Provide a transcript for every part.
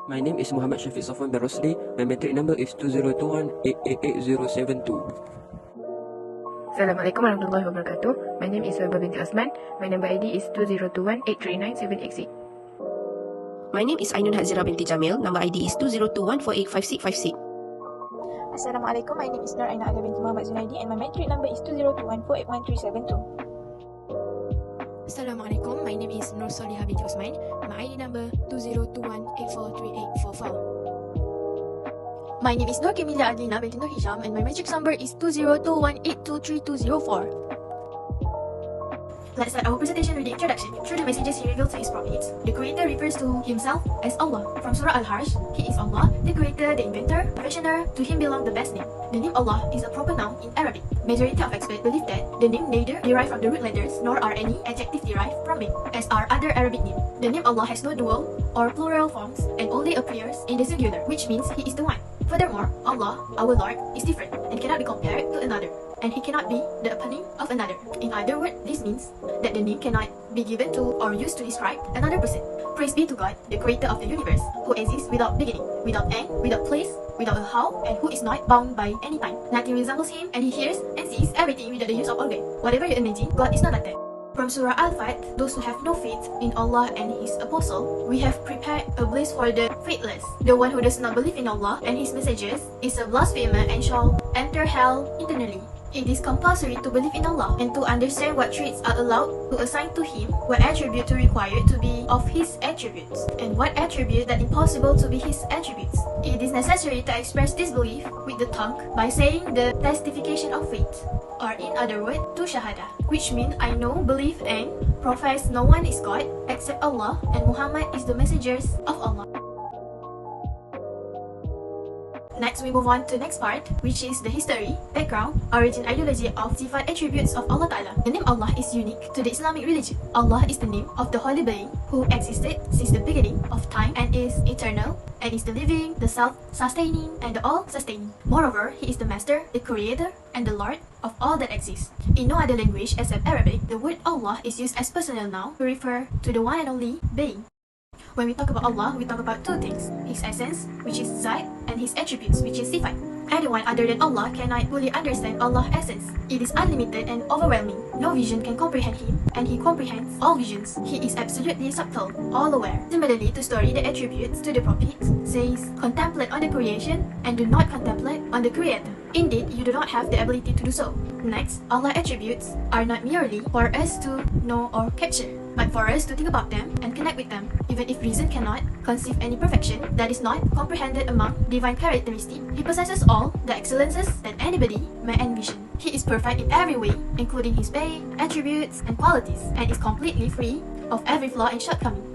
My name is Muhammad Shafiq SOFWAN by ROSLI. My metric number is 2021888072. Assalamualaikum warahmatullahi wabarakatuh. My name is SUWAIBAH binti OSMAN. My number ID is 2021839788. My name is AINUN HADZIRAH binti JAMIL. Number ID is 2021485656. Assalamualaikum. My name is Ainaa binti Muhammad ZUNAIDI and my metric number is 2021481372. Assalamualaikum. My name is SOLIHAH binti OSMAN. My ID number 2021843844. My name is KAMILIA ADLINA binti NORHISHAM and my matrix number is 2021823204. Let's start our presentation with the introduction. Through the messages he revealed to his prophets, the Creator refers to himself as Allah. From Surah Al-Harsh, He is Allah, the Creator, the Inventor, the Fashioner. To Him belong the best name. The name Allah is a proper noun in Arabic. Majority of experts believe that the name neither derived from the root letters nor are any adjective derived from it, as are other Arabic names. The name Allah has no dual or plural forms and only appears in the singular, which means He is the one. Furthermore, Allah, our Lord, is different and cannot be compared to another, and He cannot be the opponent of another. In other words, this means that the name cannot be given to or used to describe another person. Praise be to God, the Creator of the universe, who exists without beginning, without end, without place, without a how, and who is not bound by any time. Nothing resembles Him, and He hears and sees everything without the use of organ. Whatever you imagine, God is not like that. From Surah Al-Fat, those who have no faith in Allah and His Apostle, we have prepared a place for the faithless. The one who does not believe in Allah and His messages is a blasphemer and shall enter hell eternally. It is compulsory to believe in Allah and to understand what traits are allowed to assign to Him, what attribute to require to be of His attributes, and what attribute that impossible to be His attributes. It is necessary to express this belief with the tongue by saying the testification of faith, or in other words, to Shahada, which means I know, believe, and profess no one is God except Allah, and Muhammad is the messengers of Allah. Next, we move on to the next part, which is the history, background, origin, ideology of sifat attributes of Allah Ta'ala. The name Allah is unique to the Islamic religion. Allah is the name of the Holy Being who existed since the beginning of time and is eternal, and is the living, the self-sustaining, and the all-sustaining. Moreover, He is the Master, the Creator, and the Lord of all that exists. In no other language except Arabic, the word Allah is used as personal noun to refer to the one and only Being. When we talk about Allah, we talk about two things: His essence, which is Zat, and His attributes, which is Sifat. Anyone other than Allah cannot fully understand Allah's essence. It is unlimited and overwhelming. No vision can comprehend Him, and He comprehends all visions. He is absolutely subtle, all aware. Similarly, to story the attributes to the Prophet says, contemplate on the creation and do not contemplate on the Creator. Indeed, you do not have the ability to do so. Next, Allah's attributes are not merely for us to know or capture, but for us to think about them and connect with them. Even if reason cannot conceive any perfection that is not comprehended among divine characteristics, He possesses all the excellences that anybody may envision. He is perfect in every way, including His being, attributes, and qualities, and is completely free of every flaw and shortcoming.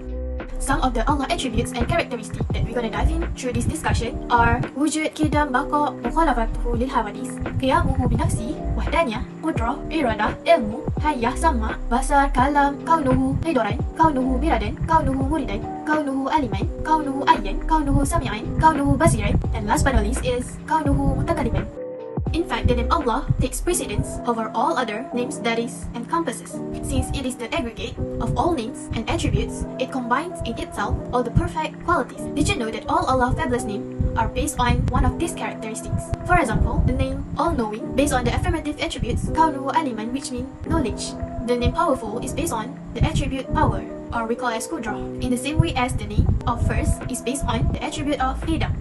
Some of the Allah attributes and characteristics that we're gonna dive in through this discussion are wujud, qidam, baqa, mukhalafatuhu lil hawadis, qiyamuhu binafsi, wahdaniyah, qudrah, iradah, ilmu, hayah, sama, basar, kalam, kaunuhu hidoran, kaunuhu miradan, kaunuhu muridan, kaunuhu aliman, kaunuhu ayyan, kaunuhu sami'an, kaunuhu basiran, and last but not least is kaunuhu mutakaliman. In fact, the name Allah takes precedence over all other names that is encompasses. Since it is the aggregate of all names and attributes, it combines in itself all the perfect qualities. Did you know that all Allah's fabulous names are based on one of these characteristics? For example, the name All-Knowing, based on the affirmative attributes Kaunuhu Aliman, which means knowledge. The name Powerful is based on the attribute Power, or we call as Qudrah, in the same way as the name of First is based on the attribute of Qidam.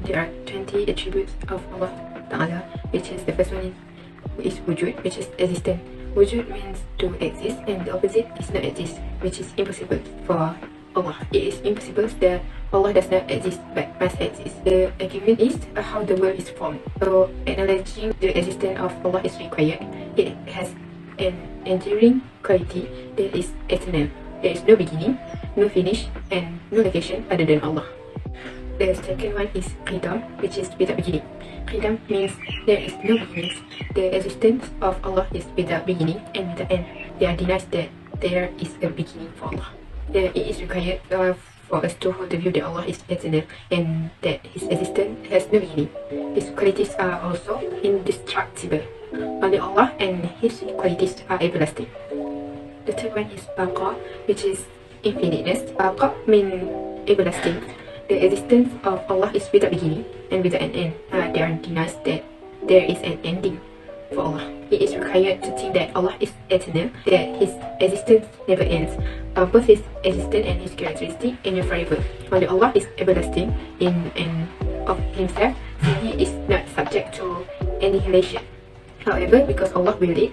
There are 20 attributes of Allah Ta'ala, which is the first one is wujud, which is existence. Wujud means to exist, and the opposite is not exist, which is impossible for Allah. It is impossible that Allah does not exist but must exist. The argument is how the world is formed. So acknowledging the existence of Allah is required. It has an enduring quality that is eternal. There is no beginning, no finish, and no location other than Allah. The second one is qidam, which is without beginning. Qidam means there is no beginnings. The existence of Allah is without beginning and without end. There denies that there is a beginning for Allah. It is required for us to hold the view that Allah is eternal and that His existence has no beginning. His qualities are also indestructible. Only Allah and His qualities are everlasting. The third one is BAKAR, which is infiniteness. Baqa means everlasting. The existence of Allah is without beginning and without an end. There are denies that there is an ending for Allah. It is required to think that Allah is eternal, that His existence never ends. Both His existence and His characteristic endure forever. While Allah is everlasting in and of Himself, so He is not subject to annihilation. However, because Allah willed it,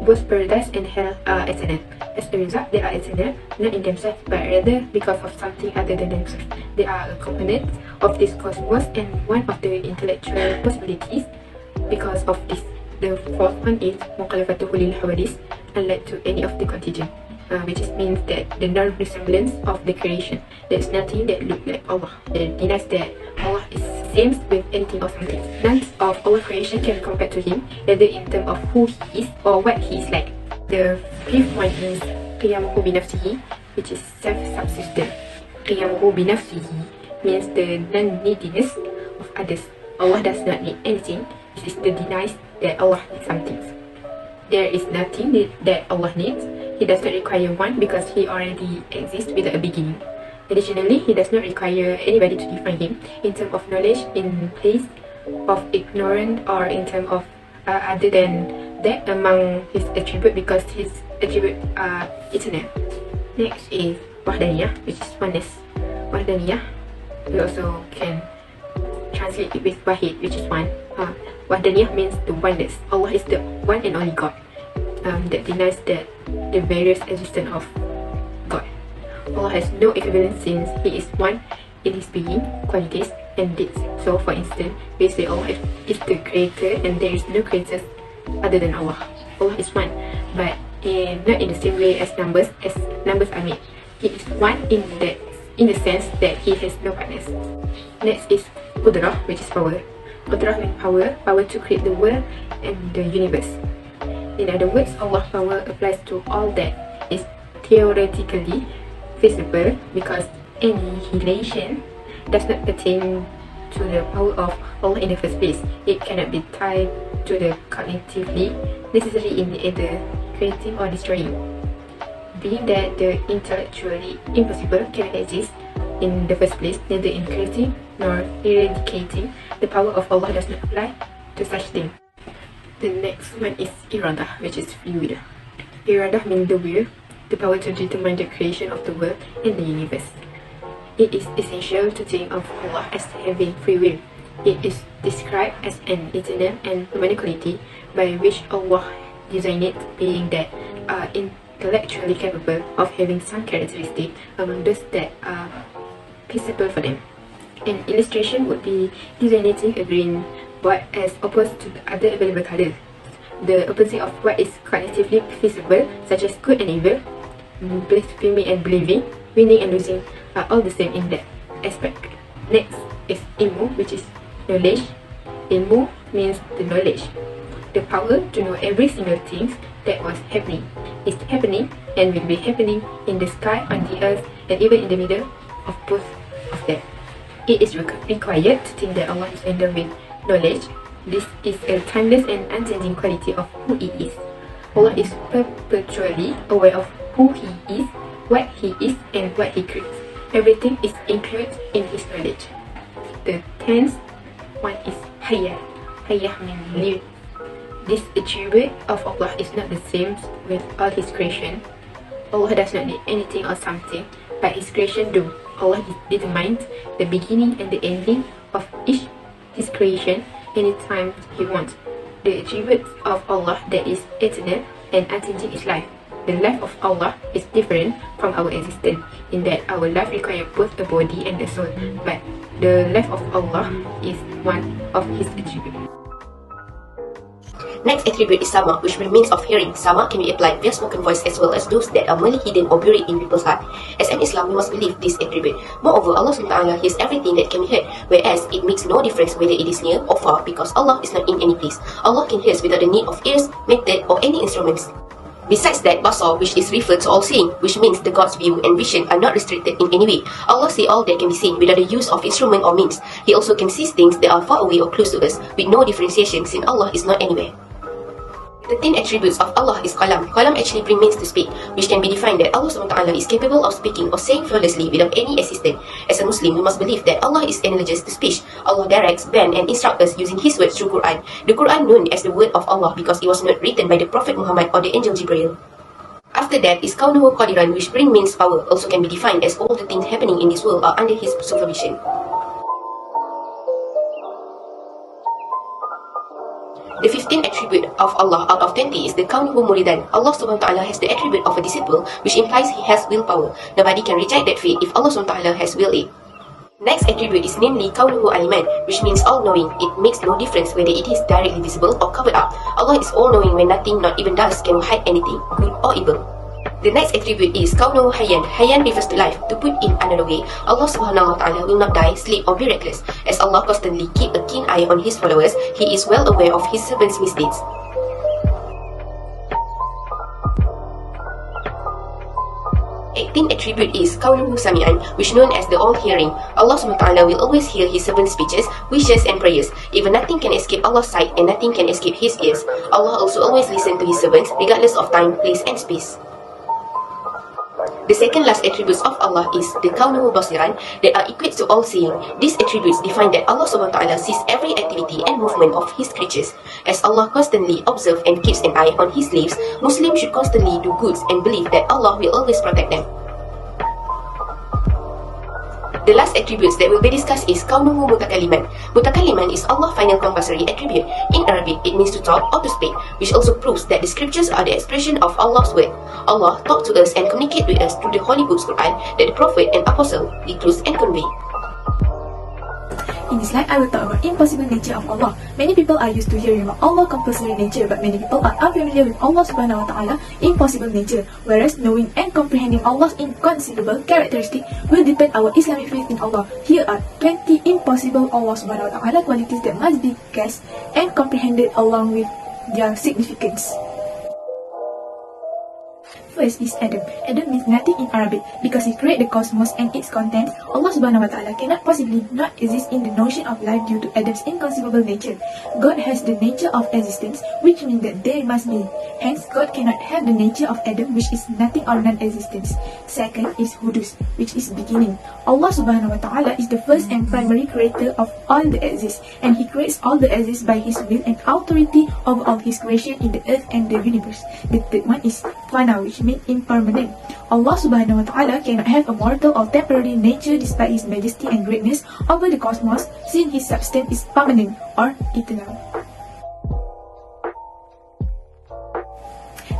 both paradise and hell are eternal. As a result, they are eternal, not in themselves, but rather because of something other than themselves. They are a component of this cosmos and one of the intellectual possibilities. Because of this, the fourth one is mukhalafatuhu lil hawadis, unlike to any of the contingent, which means that the non-resemblance of the creation. There is nothing that looks like Allah. It denies that Allah is same with anything or something. None of our creation can be compared to Him, whether in terms of who He is or what He is like. The fifth one is qiyamuhu binafsihi, which is self-subsistent. Qiyamuhu binafsihi means the non-neediness of others. Allah does not need anything. This is the denies that Allah needs something. There is nothing that Allah needs. He does not require one because He already exists without a beginning. Additionally, He does not require anybody to define Him in terms of knowledge, in place of ignorance, or in terms of other than that among His attribute, because His attribute are eternal. Next is wahdaniyah, which is oneness. Wahdaniyah, we also can translate it with wahid, which is one. Wahdaniyah means the oneness. Allah is the one and only God. That denies that the various existence of God. Allah has no equivalent since He is one in His being, qualities, and deeds. So, for instance, we say Allah is the creator and there is no creator other than Allah. Allah is one, but not in the same way as numbers are made. He is one in the sense that He has no partners. Next is qudrah, which is power. Qudrah means power to create the world and the universe. In other words, Allah's power applies to all that is theoretically feasible, because annihilation does not pertain to the power of Allah in the first place. It cannot be tied to the cognitively necessary in either creating or destroying. Being that the intellectually impossible cannot exist in the first place, neither in creating nor eradicating, the power of Allah does not apply to such thing. The next one is iradah, which is free will. Iradah means the will, the power to determine the creation of the world and the universe. It is essential to think of Allah as having free will. It is described as an eternal and permanent quality by which Allah designed it, being that are intellectually capable of having some characteristic among those that are feasible for them. An illustration would be designating a green board as opposed to the other available colors. The opposite of what is cognitively feasible, such as good and evil, blasphemy and believing, winning and losing, are all the same in that aspect. Next is ilmu, which is knowledge. Ilmu means the knowledge, the power to know every single thing that was happening, is happening, and will be happening in the sky, on the earth, and even in the middle of both of them. It is required to think that Allah is endowed with knowledge. This is a timeless and unchanging quality of who He is. Allah is perpetually aware of who He is, what He is, and what He creates. Everything is included in His knowledge. The 10th one is hayah. Hayah means live. This attribute of Allah is not the same with all His creation. Allah does not need anything or something, but His creation do. Allah determines the beginning and the ending of each His creation anytime He wants. The attribute of Allah that is eternal and unchanging is life. The life of Allah is different from our existence, in that our life requires both a body and a soul, but the life of Allah is one of His attributes. Next attribute is sama, which means of hearing. Sama can be applied via spoken voice as well as those that are merely hidden or buried in people's heart. As an Islam, we must believe this attribute. Moreover, Allah SWT hears everything that can be heard, whereas it makes no difference whether it is near or far, because Allah is not in any place. Allah can hear without the need of ears, method, or any instruments. Besides that, basar, which is referred to all seeing, which means the God's view and vision are not restricted in any way. Allah sees all that can be seen without the use of instrument or means. He also can see things that are far away or close to us, with no differentiation, since Allah is not anywhere. 13 attributes of Allah is Qalam. Qalam actually means to speak, which can be defined that Allah SWT is capable of speaking or saying flawlessly without any assistance. As a Muslim, we must believe that Allah is analogous to speech. Allah directs, bans and instructs us using His words through Quran. The Quran known as the word of Allah because it was not written by the Prophet Muhammad or the angel Jibril. After that is Kaunuhu Qadiran, which means power, also can be defined as all the things happening in this world are under His supervision. The 15th attribute of Allah out of 20 is the Kaunuhu Muridan. Allah SWT has the attribute of a disciple, which implies He has willpower. Nobody can reject that faith if Allah SWT has willed it. Next attribute is namely Kaunuhu Aliman, which means all-knowing. It makes no difference whether it is directly visible or covered up. Allah is all-knowing when nothing, not even dust, can hide anything, good or evil. The next attribute is Kaunuhu Hayyan. Hayyan refers to life. To put in another way, Allah SWT will not die, sleep or be reckless. As Allah constantly keep a keen eye on His followers, He is well aware of His servants' misdeeds. The 18th attribute is Kaunuhu Sami'an, which known as the all-hearing. Allah SWT will always hear His servants' speeches, wishes and prayers. Even nothing can escape Allah's sight and nothing can escape His ears. Allah also always listens to His servants, regardless of time, place and space. The second last attributes of Allah is the Kaunuhu Basiran, that are equates to all-seeing. These attributes define that Allah SWT sees every activity and movement of His creatures. As Allah constantly observes and keeps an eye on His slaves, Muslims should constantly do goods and believe that Allah will always protect them. The last attributes that will be discussed is Kaunuhu Mutakaliman. Mutakaliman is Allah's final compulsory attribute. In Arabic, it means to talk or to speak, which also proves that the scriptures are the expression of Allah's word. Allah talks to us and communicates with us through the Holy Books Quran that the Prophet and Apostle declare and convey. In this slide, I will talk about impossible nature of Allah. Many people are used to hearing about Allah compulsory nature, but many people are unfamiliar with Allah subhanahu wa ta'ala impossible nature, whereas knowing and comprehending Allah's inconceivable characteristic will depend our Islamic faith in Allah. Here are 20 impossible Allah subhanahu wa ta'ala qualities that must be guessed and comprehended along with their significance. First is Adam. Adam means nothing in Arabic because he created the cosmos and its contents. Allah subhanahu wa ta'ala cannot possibly not exist in the notion of life due to Adam's inconceivable nature. God has the nature of existence, which means that there must be. Hence, God cannot have the nature of Adam, which is nothing or non-existence. Second is Hudus, which is beginning. Allah subhanahu wa ta'ala is the first and primary creator of all that exists, and He creates all that exists by His will and authority over all His creation in the earth and the universe. The third one is Fana, which means impermanent. Allah subhanahu wa ta'ala cannot have a mortal or temporary nature despite His majesty and greatness over the cosmos, since His substance is permanent or eternal.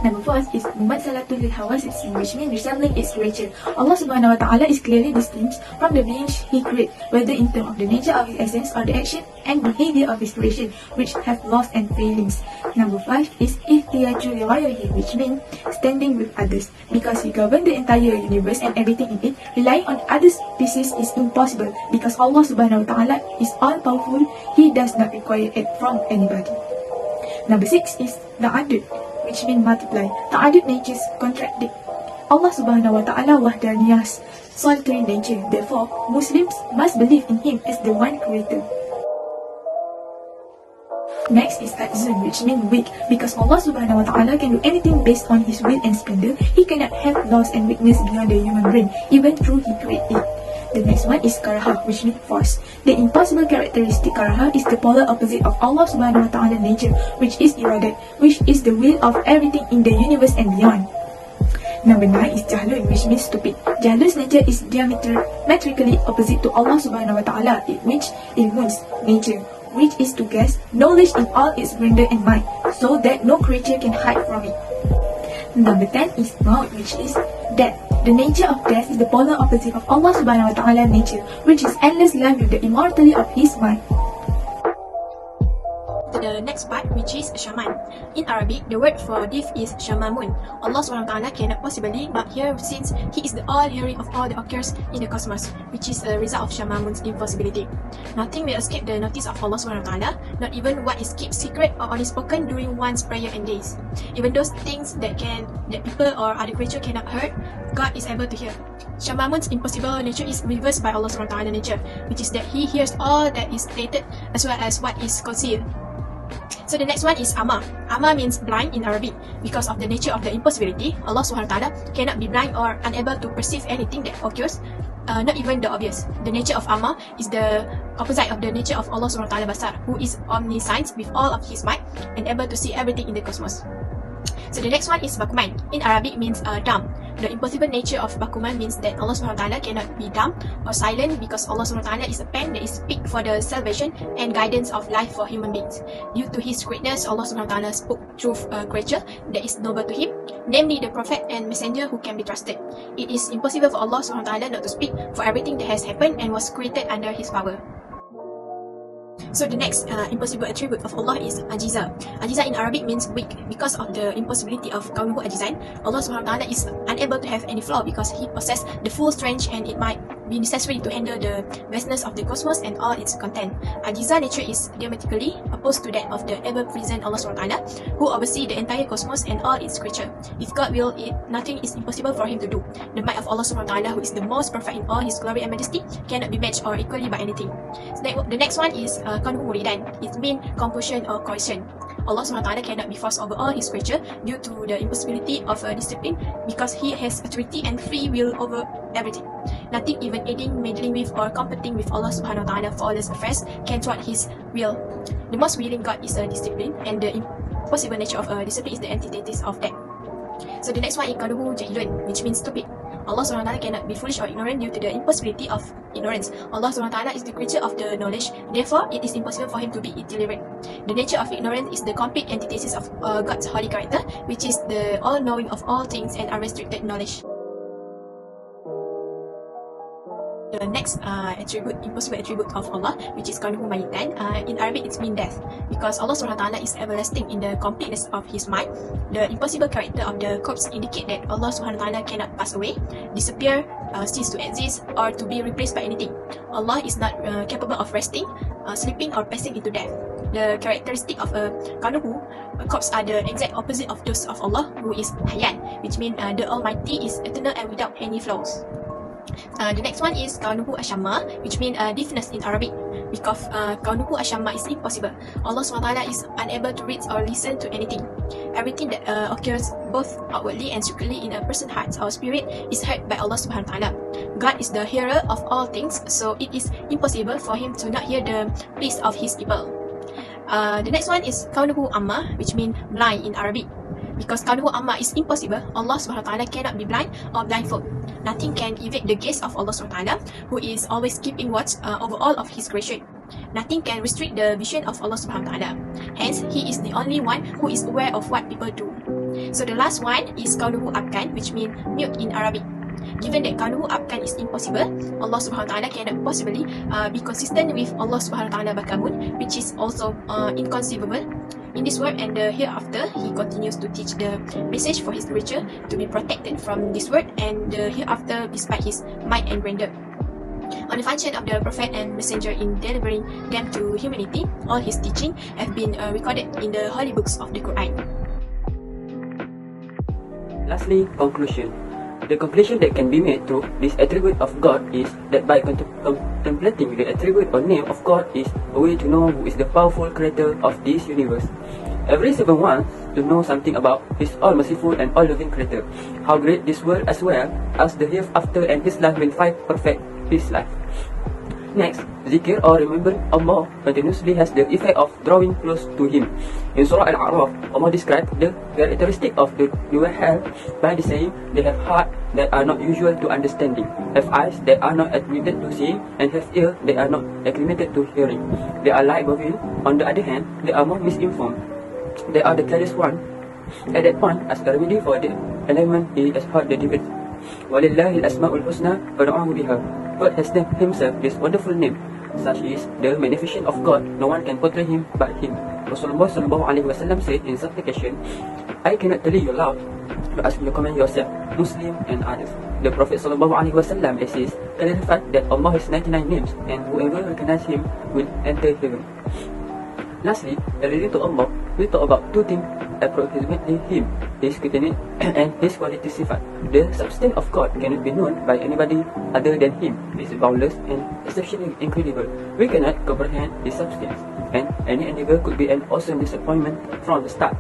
Number 4 is Mumatsalatul lil Hawasis, which means resembling its creature. Allah subhanahu wa ta'ala is clearly distinct from the beings He created, whether in terms of the nature of His essence or the action and behavior of His creation, which have loss and failings. Number 5 is Ihtiyaju li ghayrihi, which means standing with others. Because He governed the entire universe and everything in it, relying on other species is impossible. Because Allah subhanahu wa ta'ala is all-powerful, He does not require aid from anybody. Number 6 is Ta'adud, which means multiply. Ta'adud natures contradict Allah subhanahu wa ta'ala wahdaniyah's solitary nature. Therefore, Muslims must believe in Him as the one creator. Next is Ajzun, which means weak. Because Allah subhanahu wa ta'ala can do anything based on His will and splendor, He cannot have loss and weakness beyond the human brain, even though He created it. The next one is Karaha, which means force. The impossible characteristic Karaha is the polar opposite of Allah subhanahu wa ta'ala nature, which is iradat, which is the will of everything in the universe and beyond. Number 9 is Jahlun, which means stupid. Jahlun's nature is diametrically opposite to Allah subhanahu wa ta'ala, which ilmun's nature, which is to guess knowledge in all its grandeur and might, so that no creature can hide from it. Number 10 is Maut, which is death. The nature of death is the polar opposite of Allah subhanahu wa ta'ala nature, which is endless life with the immortality of His mind. The next part, which is Shaman. In Arabic, the word for this is Shamamun. Allah SWT cannot possibly but hear, since He is the all-hearing of all that occurs in the cosmos, which is a result of Shamamun's impossibility. Nothing will escape the notice of Allah SWT, not even what is kept secret or only spoken during one's prayer and days. Even those things that people or other creature cannot hear, God is able to hear. Shamamun's impossible nature is reversed by Allah SWT nature, which is that He hears all that is created as well as what is concealed. So the next one is Ama. Ama means blind in Arabic. Because of the nature of the impossibility, Allah subhanahu wa ta'ala cannot be blind or unable to perceive anything that occurs, not even the obvious. The nature of Ama is the opposite of the nature of Allah subhanahu wa ta'ala Basar, who is omniscient with all of his might and able to see everything in the cosmos. So the next one is Bakuman. In Arabic means dumb. The impossible nature of Bakuman means that Allah subhanahu wa ta'ala cannot be dumb or silent because Allah subhanahu wa ta'ala is a pen that is speak for the salvation and guidance of life for human beings. Due to his greatness, Allah subhanahu wa ta'ala spoke through a creature that is noble to him, namely the prophet and messenger who can be trusted. It is impossible for Allah subhanahu wa ta'ala not to speak for everything that has happened and was created under his power. So the next impossible attribute of Allah is Ajiza. Ajiza in Arabic means weak. Because of the impossibility of Kaunuhu Ajizan, Allah subhanahu wa ta'ala is unable to have any flaw because he possesses the full strength and it might be necessary to handle the vastness of the cosmos and all its content. Ajiza nature is diametrically opposed to that of the ever-present Allah subhanahu wa ta'ala, who oversees the entire cosmos and all its creatures. If God will it, nothing is impossible for him to do. The might of Allah subhanahu wa ta'ala, who is the most perfect in all his glory and majesty, cannot be matched or equally by anything. So the next one is Kaunuhu Muridan. It means compulsion or coercion. Allah subhanahu wa ta'ala cannot be forced over all his creatures due to the impossibility of discipline because he has authority and free will over everything. Nothing, even aiding, meddling with, or competing with Allah subhanahu wa ta'ala for all his affairs can thwart his will. The most willing God is a discipline, and the impossible nature of discipline is the antithesis of that. So the next one is Kaunuhu Jahilun, which means stupid. Allah subhanahu wa ta'ala cannot be foolish or ignorant due to the impossibility of ignorance. Allah subhanahu wa ta'ala is the creature of the knowledge, therefore it is impossible for him to be illiterate. The nature of ignorance is the complete antithesis of God's holy character, which is the all-knowing of all things and unrestricted knowledge. The next impossible attribute of Allah, which is Kaunuhu Mayitan. In Arabic it means death. Because Allah subhanahu wa ta'ala is everlasting in the completeness of his might, the impossible character of the corpse indicate that Allah subhanahu wa ta'ala cannot pass away, disappear, cease to exist, or to be replaced by anything. Allah is not capable of resting, sleeping, or passing into death. The characteristic of a Kaunuhu corpse are the exact opposite of those of Allah, who is Hayyan, which means the Almighty is eternal and without any flaws. The next one is Kaunuhu Ashamma, which means deafness in Arabic. Because Kaunuhu Ashamma is impossible. Allah SWT is unable to read or listen to anything. Everything that occurs both outwardly and secretly in a person's heart or spirit is heard by Allah Subhanahu wa Ta'ala. God is the hearer of all things, so it is impossible for him to not hear the pleas of his people. The next one is Kaunuhu Amma, which means blind in Arabic. Because Kaunuhu Amma is impossible, Allah Subhanahu wa Ta'ala cannot be blind or blindfold. Nothing can evade the gaze of Allah Subhanahu wa Ta'ala, who is always keeping watch over all of his creation. Nothing can restrict the vision of Allah Subhanahu wa Ta'ala. Hence, he is the only one who is aware of what people do. So the last one is Kaunuhu Abkan, which means mute in Arabic. Given that Kaunuhu Abkan is impossible, Allah Subhanahu wa Ta'ala cannot possibly be consistent with Allah Subhanahu wa Ta'ala Bakamun, which is also inconceivable. In this world and the hereafter, he continues to teach the message for his creature to be protected from this world and the hereafter despite his might and grandeur. On the function of the Prophet and Messenger in delivering them to humanity, all his teaching have been recorded in the holy books of the Quran. Lastly, conclusion. The conclusion that can be made through this attribute of God is that by contemplating the attribute or name of God is a way to know who is the powerful creator of this universe. Every servant wants to know something about his all-merciful and all-loving creator, how great this world as well as the hereafter and his life will find perfect his life. Next, zikr or remembering Allah continuously has the effect of drawing close to Him. In Surah Al-A'raf, Allah described the characteristic of the Nuwahal by the saying, they have heart that are not usual to understanding, have eyes that are not acclimated to seeing, and have ears that are not acclimated to hearing. They are like Babil. On the other hand, they are more misinformed. They are the careless one. At that point, as a remedy for the enlightenment, He has heard the debate. وَلِلَّهِ الْأَسْمَاءُ الْحُسْنَى فَادْعُوهُ بِهَا. God has named Himself this wonderful name. Such is the magnificence of God. No one can portray Him but Him. Rasulullah SAW said in supplication, I cannot tell you aloud, but ask you to commend yourself, Muslim and others. The Prophet SAW says, clarified that Allah has 99 names and whoever recognizes Him will enter heaven. Lastly, relating to Allah, we talk about two things approximately Him, His quantity and His quality sifat. The substance of God cannot be known by anybody other than Him. It is boundless and exceptionally incredible. We cannot comprehend His substance. and any endeavor could be an awesome disappointment from the start.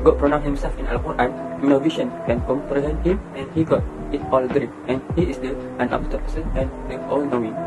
God pronounced himself in Al-Quran, no vision can comprehend him, and he got it all grip, and he is the unobstructed and the all-knowing.